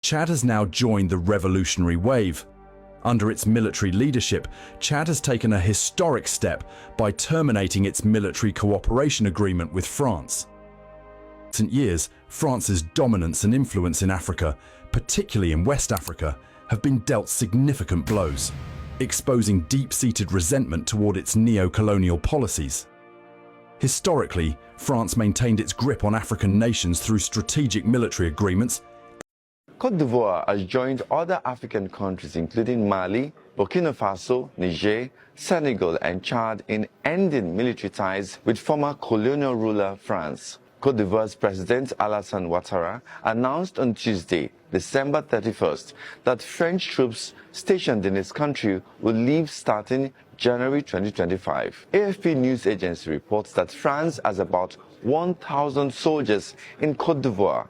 Chad has now joined the revolutionary wave. Under its military leadership, Chad has taken a historic step by terminating its military cooperation agreement with France. In recent years, France's dominance and influence in Africa, particularly in West Africa, have been dealt significant blows, exposing deep-seated resentment toward its neo-colonial policies. Historically, France maintained its grip on African nations through strategic military agreements. Côte d'Ivoire has joined other African countries including Mali, Burkina Faso, Niger, Senegal and Chad in ending military ties with former colonial ruler France. Côte d'Ivoire's President Alassane Ouattara announced on Tuesday, December 31st, that French troops stationed in his country will leave starting January 2025. AFP news agency reports that France has about 1,000 soldiers in Côte d'Ivoire.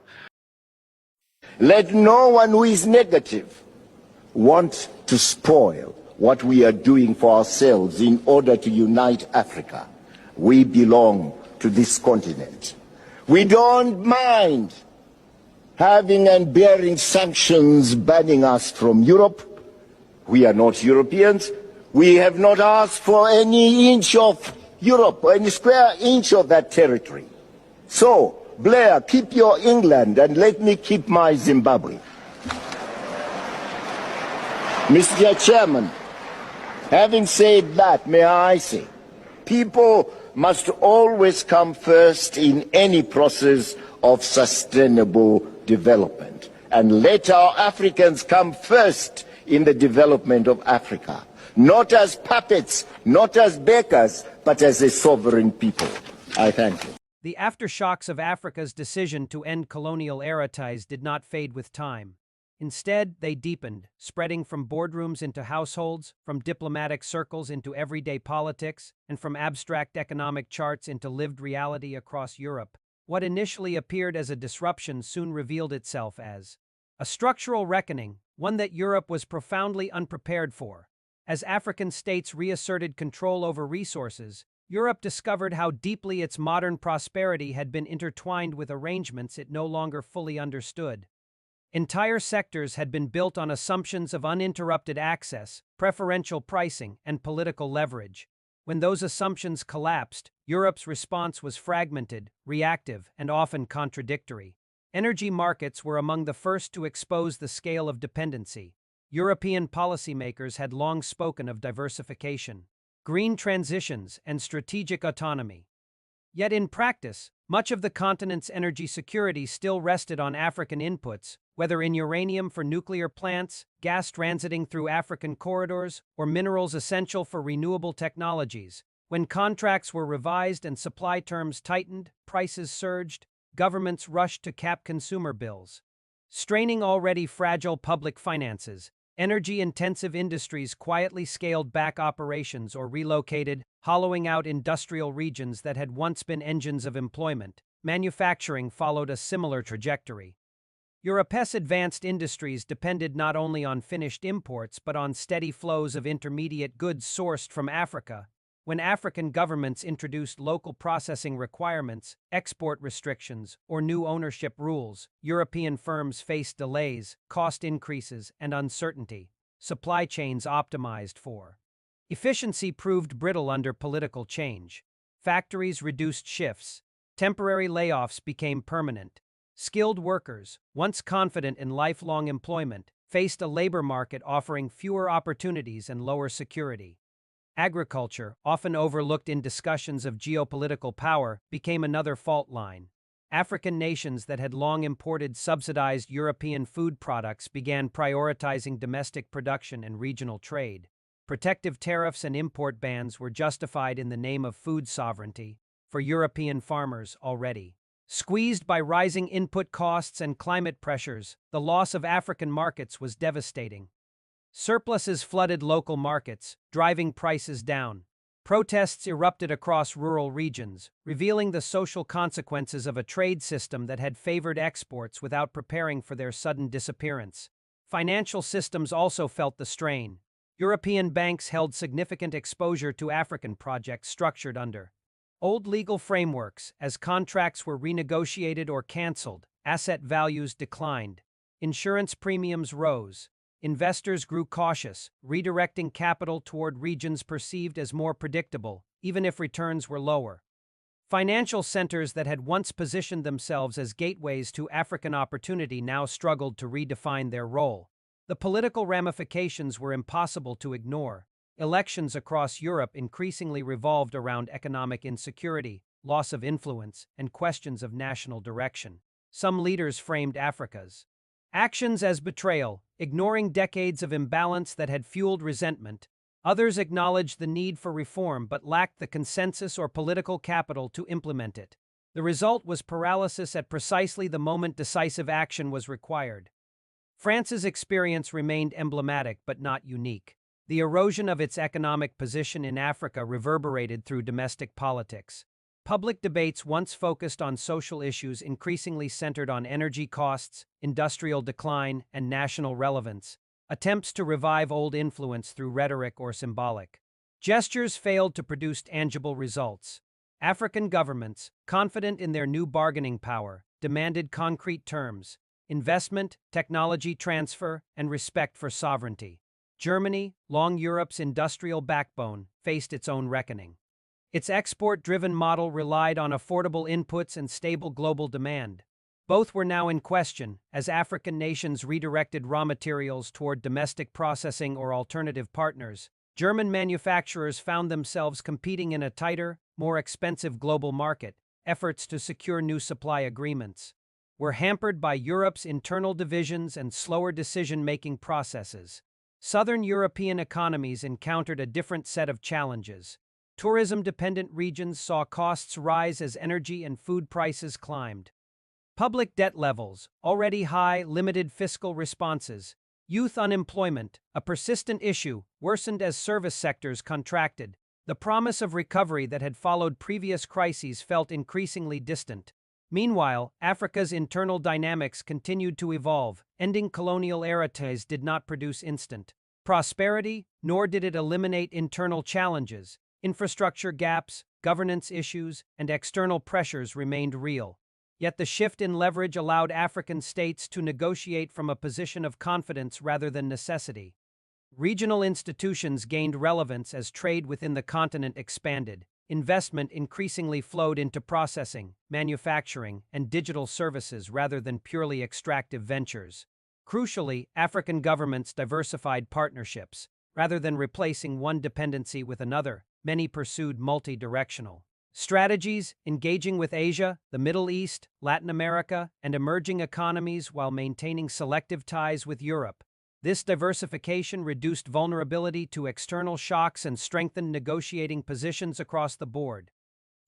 Let no one who is negative want to spoil what we are doing for ourselves in order to unite Africa. We belong to this continent. We don't mind having and bearing sanctions banning us from Europe. We are not Europeans. We have not asked for any inch of Europe, or any square inch of that territory. So, Blair, keep your England and let me keep my Zimbabwe. Mr. Chairman, having said that, may I say, people must always come first in any process of sustainable development. And let our Africans come first in the development of Africa, not as puppets, not as beggars, but as a sovereign people. I thank you. The aftershocks of Africa's decision to end colonial-era ties did not fade with time. Instead, they deepened, spreading from boardrooms into households, from diplomatic circles into everyday politics, and from abstract economic charts into lived reality across Europe. What initially appeared as a disruption soon revealed itself as a structural reckoning, one that Europe was profoundly unprepared for. As African states reasserted control over resources, Europe discovered how deeply its modern prosperity had been intertwined with arrangements it no longer fully understood. Entire sectors had been built on assumptions of uninterrupted access, preferential pricing, and political leverage. When those assumptions collapsed, Europe's response was fragmented, reactive, and often contradictory. Energy markets were among the first to expose the scale of dependency. European policymakers had long spoken of diversification, green transitions, and strategic autonomy. Yet in practice, much of the continent's energy security still rested on African inputs, whether in uranium for nuclear plants, gas transiting through African corridors, or minerals essential for renewable technologies. When contracts were revised and supply terms tightened, prices surged, governments rushed to cap consumer bills. Straining already fragile public finances, energy-intensive industries quietly scaled back operations or relocated, hollowing out industrial regions that had once been engines of employment. Manufacturing followed a similar trajectory. Europe's advanced industries depended not only on finished imports but on steady flows of intermediate goods sourced from Africa. When African governments introduced local processing requirements, export restrictions, or new ownership rules, European firms faced delays, cost increases, and uncertainty. Supply chains optimized for efficiency proved brittle under political change. Factories reduced shifts. Temporary layoffs became permanent. Skilled workers, once confident in lifelong employment, faced a labor market offering fewer opportunities and lower security. Agriculture, often overlooked in discussions of geopolitical power, became another fault line. African nations that had long imported subsidized European food products began prioritizing domestic production and regional trade. Protective tariffs and import bans were justified in the name of food sovereignty for European farmers already squeezed by rising input costs and climate pressures. The loss of African markets was devastating. Surpluses flooded local markets, driving prices down. Protests erupted across rural regions, revealing the social consequences of a trade system that had favored exports without preparing for their sudden disappearance. Financial systems also felt the strain. European banks held significant exposure to African projects structured under old legal frameworks. As contracts were renegotiated or canceled, asset values declined. insurance premiums rose. Investors grew cautious, redirecting capital toward regions perceived as more predictable, even if returns were lower. Financial centers that had once positioned themselves as gateways to African opportunity now struggled to redefine their role. The political ramifications were impossible to ignore. Elections across Europe increasingly revolved around economic insecurity, loss of influence, and questions of national direction. Some leaders framed Africa's actions as betrayal, ignoring decades of imbalance that had fueled resentment. Others acknowledged the need for reform but lacked the consensus or political capital to implement it. The result was paralysis at precisely the moment decisive action was required. France's experience remained emblematic but not unique. The erosion of its economic position in Africa reverberated through domestic politics. Public debates once focused on social issues increasingly centered on energy costs, industrial decline, and national relevance. Attempts to revive old influence through rhetoric or symbolic gestures failed to produce tangible results. African governments, confident in their new bargaining power, demanded concrete terms: investment, technology transfer, and respect for sovereignty. Germany, long Europe's industrial backbone, faced its own reckoning. Its export-driven model relied on affordable inputs and stable global demand. Both were now in question, as African nations redirected raw materials toward domestic processing or alternative partners. German manufacturers found themselves competing in a tighter, more expensive global market. Efforts to secure new supply agreements were hampered by Europe's internal divisions and slower decision-making processes. Southern European economies encountered a different set of challenges. Tourism-dependent regions saw costs rise as energy and food prices climbed. Public debt levels, already high, limited fiscal responses. Youth unemployment, a persistent issue, worsened as service sectors contracted. The promise of recovery that had followed previous crises felt increasingly distant. Meanwhile, Africa's internal dynamics continued to evolve. Ending colonial-era ties did not produce instant prosperity, nor did it eliminate internal challenges. Infrastructure gaps, governance issues, and external pressures remained real. Yet the shift in leverage allowed African states to negotiate from a position of confidence rather than necessity. Regional institutions gained relevance as trade within the continent expanded. Investment increasingly flowed into processing, manufacturing, and digital services rather than purely extractive ventures. Crucially, African governments diversified partnerships. Rather than replacing one dependency with another, many pursued multi-directional strategies, engaging with Asia, the Middle East, Latin America, and emerging economies while maintaining selective ties with Europe. This diversification reduced vulnerability to external shocks and strengthened negotiating positions across the board.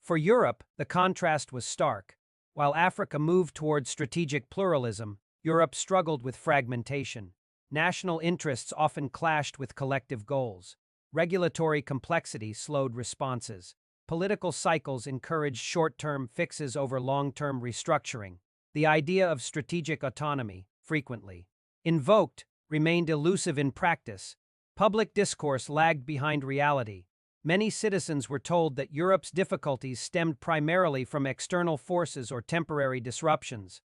For Europe, the contrast was stark. While Africa moved toward strategic pluralism, Europe struggled with fragmentation. National interests often clashed with collective goals. Regulatory complexity slowed responses. Political cycles encouraged short-term fixes over long-term restructuring. The idea of strategic autonomy, frequently invoked, remained elusive in practice. Public discourse lagged behind reality. Many citizens were told that Europe's difficulties stemmed primarily from external forces or temporary disruptions.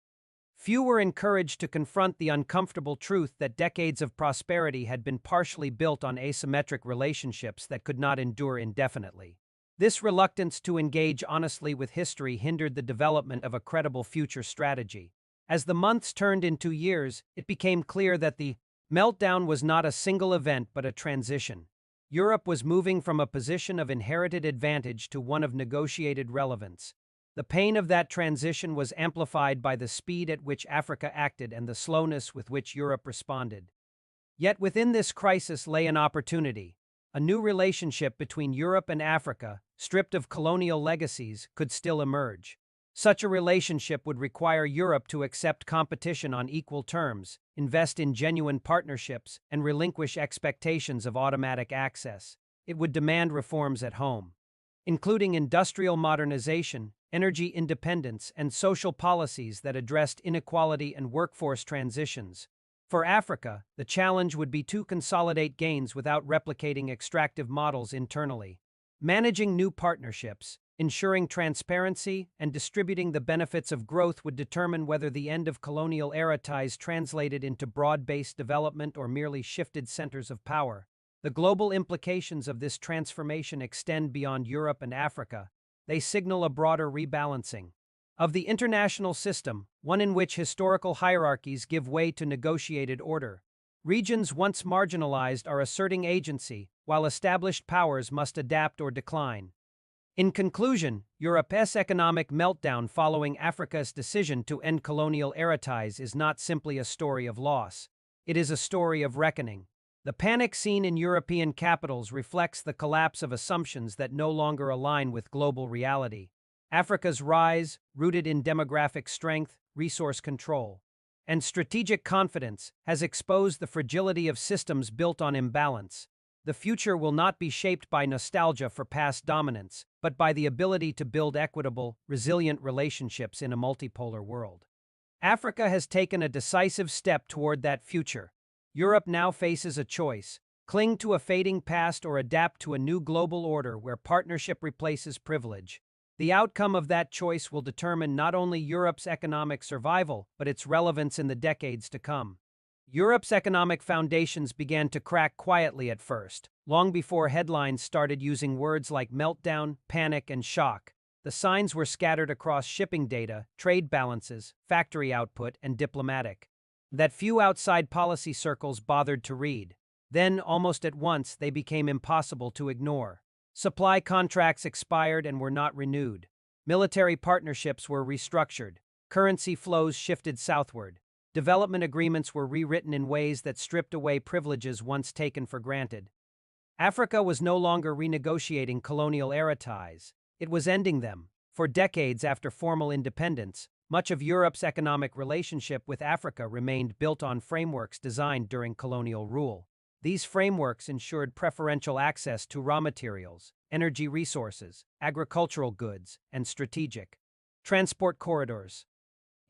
Few were encouraged to confront the uncomfortable truth that decades of prosperity had been partially built on asymmetric relationships that could not endure indefinitely. This reluctance to engage honestly with history hindered the development of a credible future strategy. As the months turned into years, it became clear that the meltdown was not a single event but a transition. Europe was moving from a position of inherited advantage to one of negotiated relevance. The pain of that transition was amplified by the speed at which Africa acted and the slowness with which Europe responded. Yet within this crisis lay an opportunity. A new relationship between Europe and Africa, stripped of colonial legacies, could still emerge. Such a relationship would require Europe to accept competition on equal terms, invest in genuine partnerships, and relinquish expectations of automatic access. It would demand reforms at home, including industrial modernization, energy independence, and social policies that addressed inequality and workforce transitions. For Africa, the challenge would be to consolidate gains without replicating extractive models internally. Managing new partnerships, Ensuring transparency and distributing the benefits of growth would determine whether the end of colonial-era ties translated into broad-based development or merely shifted centers of power. The global implications of this transformation extend beyond Europe and Africa. They signal a broader rebalancing of the international system, one in which historical hierarchies give way to negotiated order. Regions once marginalized are asserting agency, while established powers must adapt or decline. In conclusion, Europe's economic meltdown following Africa's decision to end colonial-era ties is not simply a story of loss. It is a story of reckoning. The panic seen in European capitals reflects the collapse of assumptions that no longer align with global reality. Africa's rise, rooted in demographic strength, resource control, and strategic confidence, has exposed the fragility of systems built on imbalance. The future will not be shaped by nostalgia for past dominance, but by the ability to build equitable, resilient relationships in a multipolar world. Africa has taken a decisive step toward that future. Europe now faces a choice: cling to a fading past or adapt to a new global order where partnership replaces privilege. The outcome of that choice will determine not only Europe's economic survival, but its relevance in the decades to come. Europe's economic foundations began to crack quietly at first, long before headlines started using words like meltdown, panic, and shock. The signs were scattered across shipping data, trade balances, factory output, and diplomatic that few outside policy circles bothered to read. Then, almost at once, they became impossible to ignore. Supply contracts expired and were not renewed. Military partnerships were restructured. Currency flows shifted southward. Development agreements were rewritten in ways that stripped away privileges once taken for granted. Africa was no longer renegotiating colonial-era ties. It was ending them. For decades after formal independence, much of Europe's economic relationship with Africa remained built on frameworks designed during colonial rule. These frameworks ensured preferential access to raw materials, energy resources, agricultural goods, and strategic transport corridors.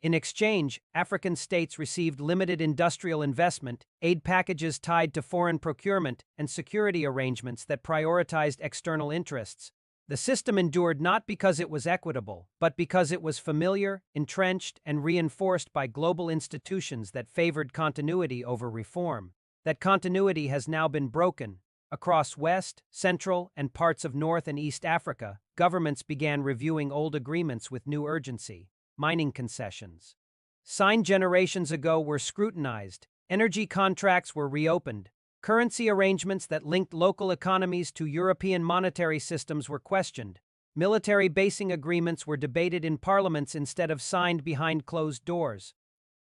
In exchange, African states received limited industrial investment, aid packages tied to foreign procurement, and security arrangements that prioritized external interests. The system endured not because it was equitable, but because it was familiar, entrenched, and reinforced by global institutions that favored continuity over reform. That continuity has now been broken. Across West, Central, and parts of North and East Africa, governments began reviewing old agreements with new urgency. Mining concessions, signed generations ago, were scrutinized. Energy contracts were reopened. Currency arrangements that linked local economies to European monetary systems were questioned. Military basing agreements were debated in parliaments instead of signed behind closed doors.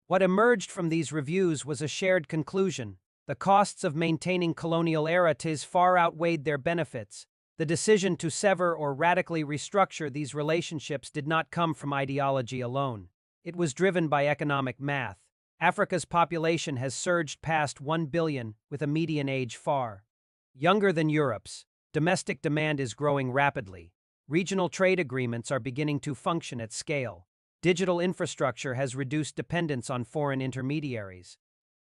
What emerged from these reviews was a shared conclusion: the costs of maintaining colonial-era ties far outweighed their benefits. The decision to sever or radically restructure these relationships did not come from ideology alone. It was driven by economic math. Africa's population has surged past 1 billion, with a median age far younger than Europe's. Domestic demand is growing rapidly. Regional trade agreements are beginning to function at scale. Digital infrastructure has reduced dependence on foreign intermediaries.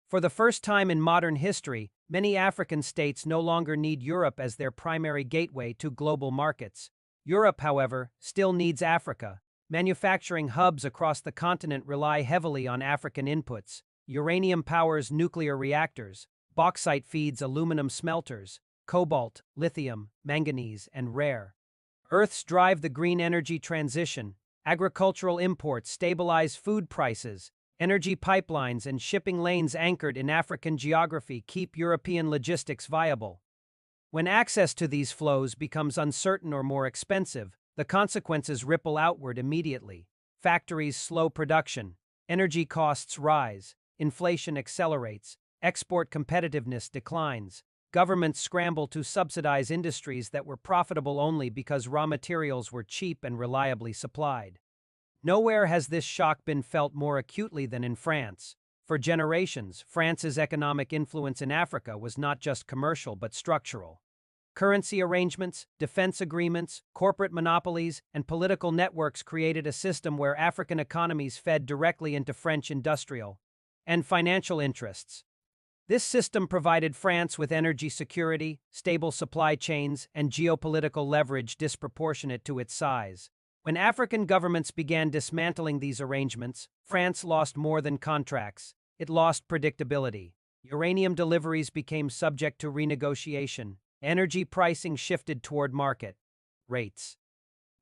For the first time in modern history, many African states no longer need Europe as their primary gateway to global markets. Europe, however, still needs Africa. Manufacturing hubs across the continent rely heavily on African inputs. Uranium powers nuclear reactors. Bauxite feeds aluminum smelters. Cobalt, lithium, manganese, and rare earths drive the green energy transition. Agricultural imports stabilize food prices. Energy pipelines and shipping lanes anchored in African geography keep European logistics viable. When access to these flows becomes uncertain or more expensive, the consequences ripple outward immediately. Factories slow production, energy costs rise, inflation accelerates, export competitiveness declines. Governments scramble to subsidize industries that were profitable only because raw materials were cheap and reliably supplied. Nowhere has this shock been felt more acutely than in France. For generations, France's economic influence in Africa was not just commercial but structural. Currency arrangements, defense agreements, corporate monopolies, and political networks created a system where African economies fed directly into French industrial and financial interests. This system provided France with energy security, stable supply chains, and geopolitical leverage disproportionate to its size. When African governments began dismantling these arrangements, France lost more than contracts. It lost predictability. Uranium deliveries became subject to renegotiation. Energy pricing shifted toward market rates.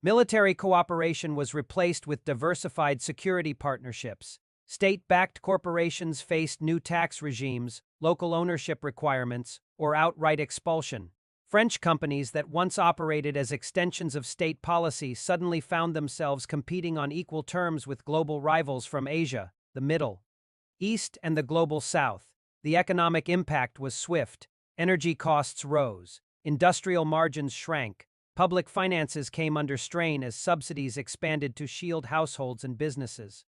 Military cooperation was replaced with diversified security partnerships. State-backed corporations faced new tax regimes, local ownership requirements, or outright expulsion. French companies that once operated as extensions of state policy suddenly found themselves competing on equal terms with global rivals from Asia, the Middle East, and the Global South. The economic impact was swift. Energy costs rose. Industrial margins shrank. Public finances came under strain as subsidies expanded to shield households and businesses.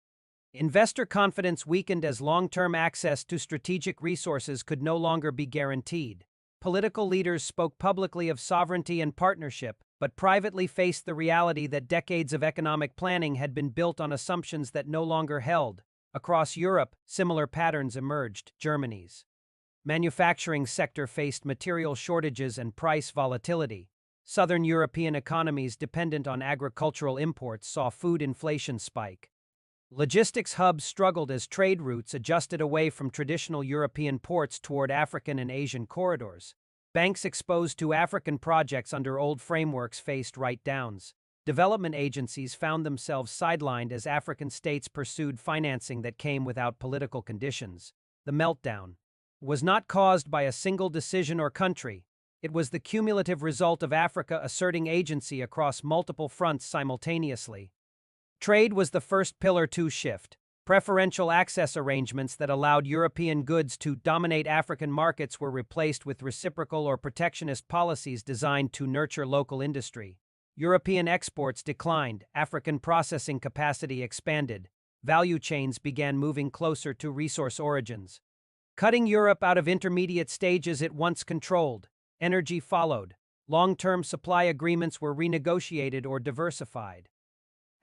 Investor confidence weakened as long-term access to strategic resources could no longer be guaranteed. Political leaders spoke publicly of sovereignty and partnership, but privately faced the reality that decades of economic planning had been built on assumptions that no longer held. Across Europe, similar patterns emerged. Germany's manufacturing sector faced material shortages and price volatility. Southern European economies dependent on agricultural imports saw food inflation spike. Logistics hubs struggled as trade routes adjusted away from traditional European ports toward African and Asian corridors. Banks exposed to African projects under old frameworks faced write-downs. Development agencies found themselves sidelined as African states pursued financing that came without political conditions. The meltdown was not caused by a single decision or country. It was the cumulative result of Africa asserting agency across multiple fronts simultaneously. Trade was the first pillar to shift. Preferential access arrangements that allowed European goods to dominate African markets were replaced with reciprocal or protectionist policies designed to nurture local industry. European exports declined, African processing capacity expanded, value chains began moving closer to resource origins. Cutting Europe out of intermediate stages it once controlled, energy followed. Long-term supply agreements were renegotiated or diversified.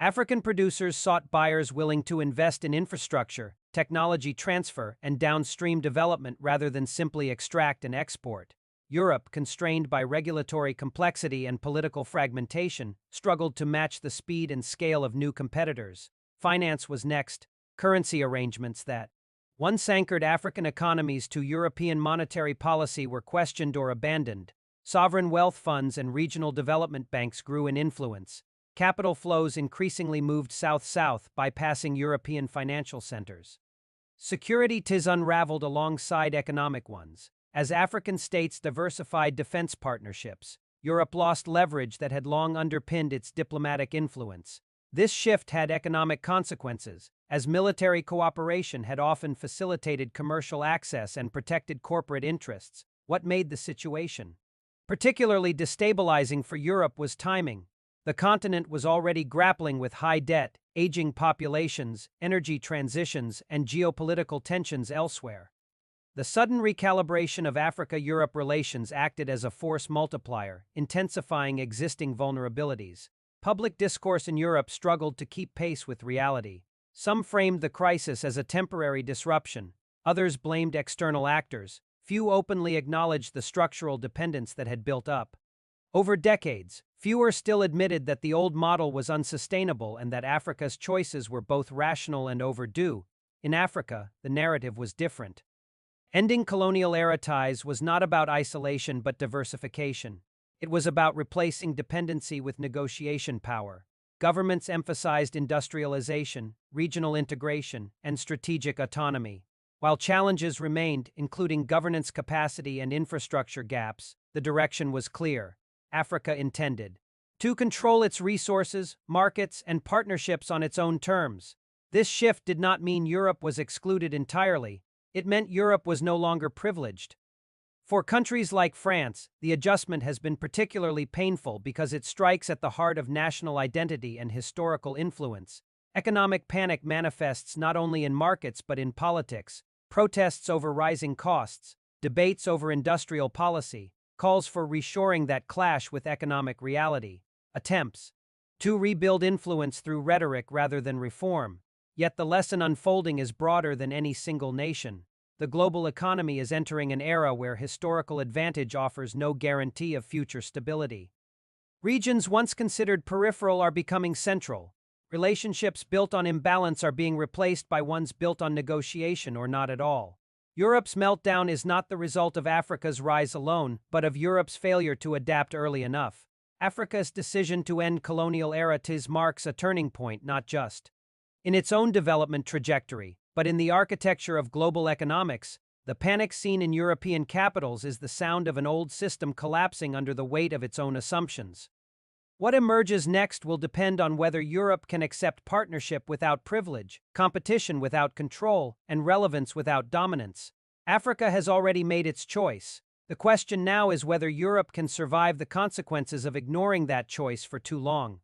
African producers sought buyers willing to invest in infrastructure, technology transfer, and downstream development rather than simply extract and export. Europe, constrained by regulatory complexity and political fragmentation, struggled to match the speed and scale of new competitors. Finance was next. Currency arrangements that once anchored African economies to European monetary policy were questioned or abandoned. Sovereign wealth funds and regional development banks grew in influence. Capital flows increasingly moved south-south, bypassing European financial centers. Security tis unraveled alongside economic ones. As African states diversified defense partnerships, Europe lost leverage that had long underpinned its diplomatic influence. This shift had economic consequences, as military cooperation had often facilitated commercial access and protected corporate interests. What made the situation particularly destabilizing for Europe was timing. The continent was already grappling with high debt, aging populations, energy transitions, and geopolitical tensions elsewhere. The sudden recalibration of Africa-Europe relations acted as a force multiplier, intensifying existing vulnerabilities. Public discourse in Europe struggled to keep pace with reality. Some framed the crisis as a temporary disruption. Others blamed external actors. Few openly acknowledged the structural dependence that had built up. Over decades, fewer still admitted that the old model was unsustainable and that Africa's choices were both rational and overdue. In Africa, the narrative was different. Ending colonial-era ties was not about isolation but diversification. It was about replacing dependency with negotiation power. Governments emphasized industrialization, regional integration, and strategic autonomy. While challenges remained, including governance capacity and infrastructure gaps, the direction was clear. Africa intended to control its resources, markets, and partnerships on its own terms. This shift did not mean Europe was excluded entirely. It meant Europe was no longer privileged. For countries like France, the adjustment has been particularly painful because it strikes at the heart of national identity and historical influence. Economic panic manifests not only in markets but in politics. Protests over rising costs, debates over industrial policy, calls for reshoring that clash with economic reality, attempts to rebuild influence through rhetoric rather than reform. Yet the lesson unfolding is broader than any single nation. The global economy is entering an era where historical advantage offers no guarantee of future stability. Regions once considered peripheral are becoming central. Relationships built on imbalance are being replaced by ones built on negotiation or not at all. Europe's meltdown is not the result of Africa's rise alone, but of Europe's failure to adapt early enough. Africa's decision to end colonial era marks a turning point, not just in its own development trajectory, but in the architecture of global economics. The panic seen in European capitals is the sound of an old system collapsing under the weight of its own assumptions. What emerges next will depend on whether Europe can accept partnership without privilege, competition without control, and relevance without dominance. Africa has already made its choice. The question now is whether Europe can survive the consequences of ignoring that choice for too long.